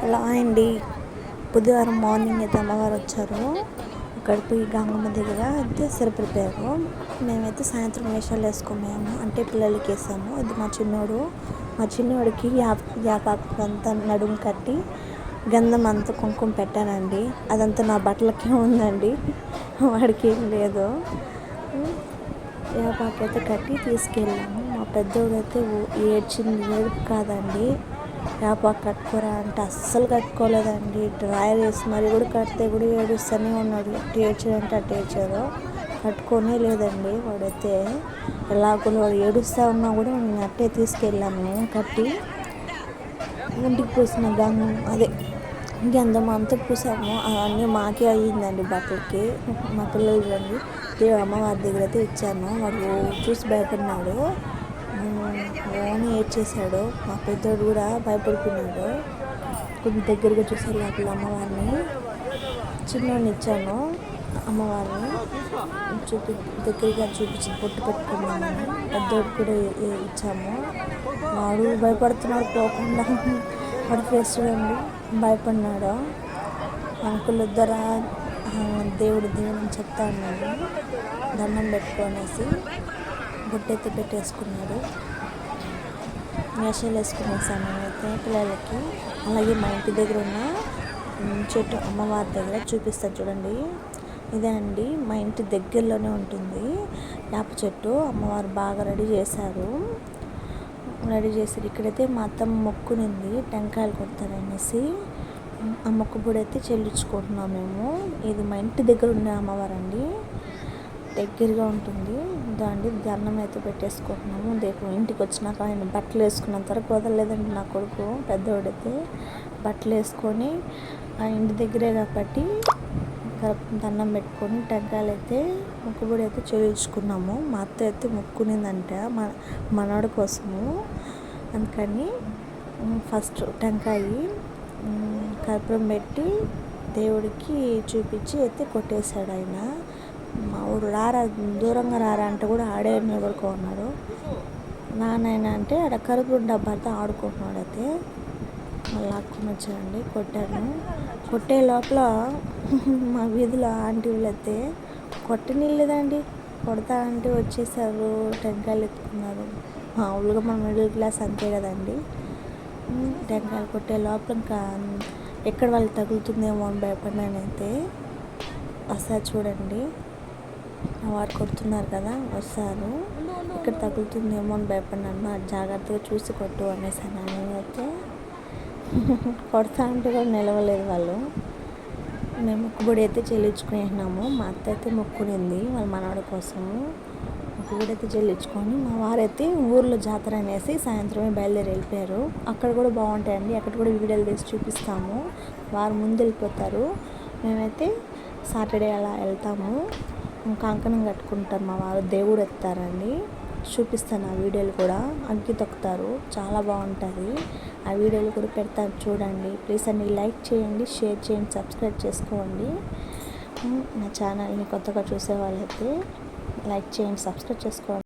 అలా అండి. బుధవారం మార్నింగ్ అయితే అమ్మవారు వచ్చారు. అక్కడికి పోయి గంగమ్మ దగ్గర అయితే సరిపడిపోయారు. మేమైతే సాయంత్రం వేషాలు వేసుకున్నాము, అంటే పిల్లలకి వేసాము. ఇది మా చిన్నోడికి యాపాకు అంతా నడుము కట్టి గంధం అంతా కుంకుమ పెట్టానండి. అదంతా నా బట్టలకే ఉందండి, వాడికి ఏం లేదు. యాపాకు అయితే కట్టి తీసుకెళ్ళాము. మా పెద్దోడైతే ఏడుపు కాదండి, యాపాకు కట్టుకోరా అంటే అస్సలు కట్టుకోలేదండి. డ్రాయర్ వేసి మరి కూడా కడితే కూడా ఏడుస్తూనే ఉన్నాడు. ఏడ్చాడంటే అటు ఏడ్చాడు, కట్టుకోనే లేదండి. వాడైతే ఎలాగో ఏడుస్తూ ఉన్నా కూడా నేను అట్టే తీసుకెళ్ళాము కట్టి. ఇంటికి పూసిన గంధం అంతా పూసాము. అవన్నీ మాకే అయ్యిందండి బట్టలకి. మా పిల్లలు రండి అమ్మవారి దగ్గర అయితే ఇచ్చాను. వాడు చూసి భయపడినాడు, ఓని ఏడ్చేసాడు. మా పెద్దోడు కూడా భయపడుకున్నాడు. కొంచెం దగ్గరగా చూసే లోపల అమ్మవారిని చిన్నోడిని ఇచ్చాను. అమ్మవారిని దగ్గరగా చూపించి పొట్టు పెట్టుకున్నామని పెద్దోడు కూడా ఇచ్చాము. వాడు భయపడుతున్నాడు, పోకుండా వాడు ఫేస్ చూడండి, భయపడినాడు. అంకుల్ ఇద్దరా దేవుడు అని చెప్తా ఉన్నాడు. దండం పెట్టుకొనేసి బొట్టెత్తి పెట్టేసుకున్నాడు. వేషాలు వేసుకునేసాను అయితే పిల్లలకి. అలాగే మా ఇంటి దగ్గర ఉన్న చెట్టు అమ్మవారి దగ్గర చూపిస్తాను చూడండి. ఇదే అండి, మా ఇంటి దగ్గరలోనే ఉంటుంది వేప చెట్టు. అమ్మవారు బాగా రెడీ చేశారు. ఇక్కడైతే మా అత్తమ్మ మొక్కునింది టెంకాయలు కొడతారనేసి. ఆ మొక్కుబడి అయితే చెల్లించుకుంటున్నాం మేము. ఇది మా ఇంటి దగ్గర ఉండే అమ్మవారు అండి, దగ్గరగా ఉంటుంది. దాండి దండం అయితే పెట్టేసుకుంటున్నాము. రేపు ఇంటికి వచ్చినాక ఆయన బట్టలు వేసుకున్నంత వరకు వదలలేదండి నా కొడుకు. పెద్దవాడైతే బట్టలు వేసుకొని ఆ ఇంటి దగ్గరే కాబట్టి దండం పెట్టుకొని టెంకాయలు అయితే మొక్కుబడి అయితే చెల్లించుకున్నాము. మా అత్త అయితే మొక్కునిందంట మనవాడి కోసము. అందుకని ఫస్ట్ టెంకాయ కర్పూరం పెట్టి దేవుడికి చూపించి అయితే కొట్టేశాడు ఆయన. మా ఊరు దూరంగా రారా అంటే కూడా ఆడే నిలబడుకున్నాడు. నాన్న అంటే ఆడ కర్పూరం డబ్బాతో ఆడుకుంటున్నాడు. అయితే మళ్ళీ ఆడుకుని వచ్చాడండి, కొట్టాను. కొట్టే లోపల మా వీధిలో ఆంటీ వీళ్ళైతే కొట్టనిలేదండి, కొడతా అంటే వచ్చేసారు, టెంకాయలు ఎత్తుకున్నారు. మామూలుగా మన మిడిల్ క్లాస్ అంతే కదండి. టెంకాయలు కొట్టే లోపల ఇంకా ఎక్కడ వాళ్ళు తగులుతుందేమో అని భయపడినానైతే. వస్తారు చూడండి, వారు కొడుతున్నారు కదా, వస్తారు, ఇక్కడ తగులుతుందేమో అని భయపడినాను. జాగ్రత్తగా చూసి కొట్టు అనేసాను. నేనైతే కొడతా అంటే కూడా నిలవలేదు వాళ్ళు. మేము మొక్కుబడి అయితే చెల్లించుకునేసినాము. మా అత్త అయితే మొక్కునింది వాళ్ళ మనవాడి కోసము. మొక్కుబడి అయితే చెల్లించుకొని మా వారైతే ఊర్లో జాతర అనేసి సాయంత్రమే బయలుదేరి వెళ్ళిపోయారు. అక్కడ కూడా బాగుంటాయండి, అక్కడ కూడా వీడియోలు తీసి చూపిస్తాము. వారు ముందు వెళ్ళిపోతారు, మేమైతే సాటర్డే అలా వెళ్తాము. కంకణం కట్టుకుంటారు మా వారు, దేవుడు ఎత్తారండి. చూపిస్తాను ఆ వీడియోలు కూడా. అగ్గి తొక్కుతారు, చాలా బాగుంటుంది. ఆ వీడియోలు కూడా పెడతాను చూడండి. ప్లీజ్ అండి, లైక్ చేయండి, షేర్ చేయండి, సబ్స్క్రైబ్ చేసుకోండి. నా ఛానల్ని కొత్తగా చూసే వాళ్ళైతే లైక్ చేయండి, సబ్స్క్రైబ్ చేసుకోండి.